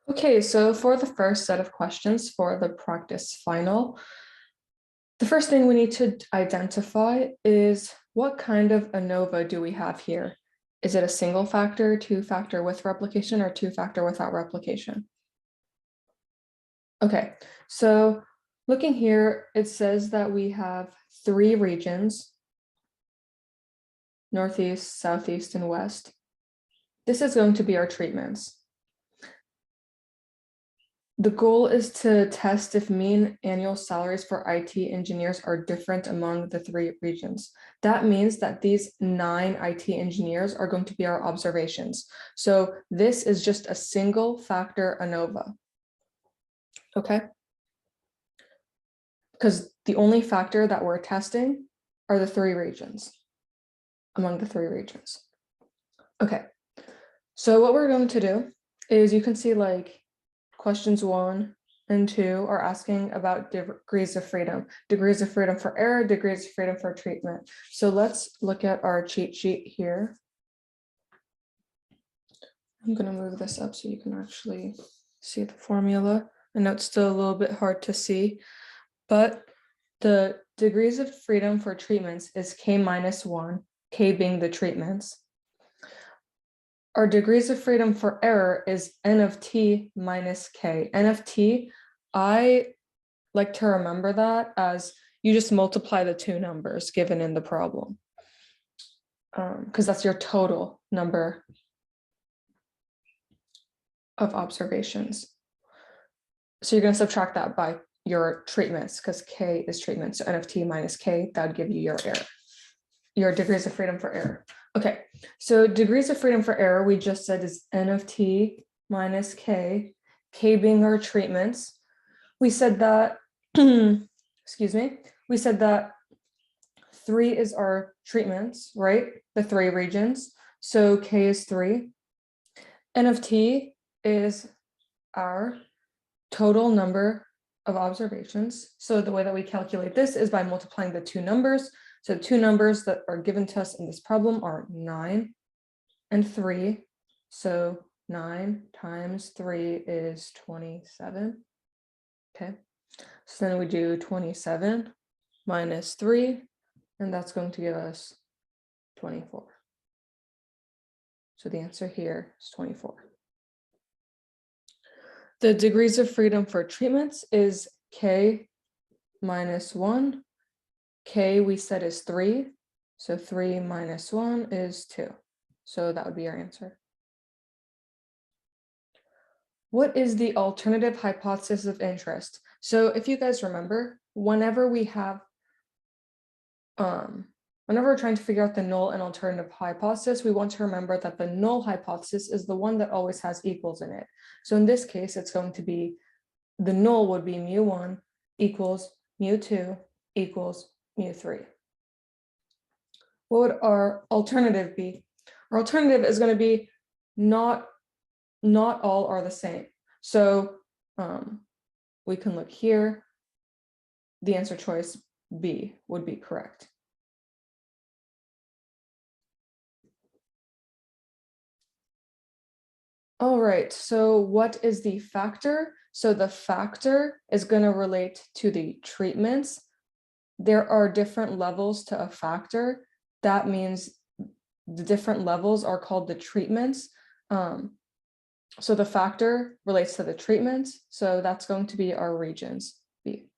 Okay, so for the first set of questions for the practice final, the first thing we need to identify is what kind of ANOVA do we have here? Is it a single factor, two factor with replication, or two factor without replication? Okay, so looking here, it says that we have three regions, Northeast, Southeast, and West. This is going to be our treatments. The goal is to test if mean annual salaries for IT engineers are different among the three regions. That means that these 9 IT engineers are going to be our observations. So this is just a single factor ANOVA. Okay. Because the only factor that we're testing are the three regions, among the three regions. Okay. So what we're going to do is you can see like questions 1 and 2 are asking about degrees of freedom for error, degrees of freedom for treatment. So let's look at our cheat sheet here. I'm going to move this up so you can actually see the formula. I know it's still a little bit hard to see, but the degrees of freedom for treatments is K minus 1, K being the treatments. Our degrees of freedom for error is N of T minus K. N of T, I like to remember that as you just multiply the two numbers given in the problem, because that's your total number of observations. So you're going to subtract that by your treatments because K is treatment. So N of T minus K, that would give you your error, your degrees of freedom for error. Okay, so degrees of freedom for error, we just said is N of T minus K, K being our treatments. We said that, excuse me, we said that 3 is our treatments, right? The 3 regions. So K is 3. N of T is our total number of observations. So the way that we calculate this is by multiplying the two numbers. So two numbers that are given to us in this problem are 9 and 3. So 9 times 3 is 27. Okay, so then we do 27 minus 3, and that's going to give us 24. So the answer here is 24. The degrees of freedom for treatments is K minus 1. K we said is 3. So 3 minus 1 is 2. So that would be our answer. What is the alternative hypothesis of interest? So if you guys remember, whenever we have, whenever we're trying to figure out the null and alternative hypothesis, we want to remember that the null hypothesis is the one that always has equals in it. So in this case, it's going to be, the null would be mu1 equals mu2 equals mu3. What would our alternative be? Our alternative is going to be not all are the same. So we can look here. The answer choice B would be correct. All right, so what is the factor? So the factor is going to relate to the treatments. There are different levels to a factor. That means the different levels are called the treatments. So the factor relates to the treatments. So that's going to be our regions B.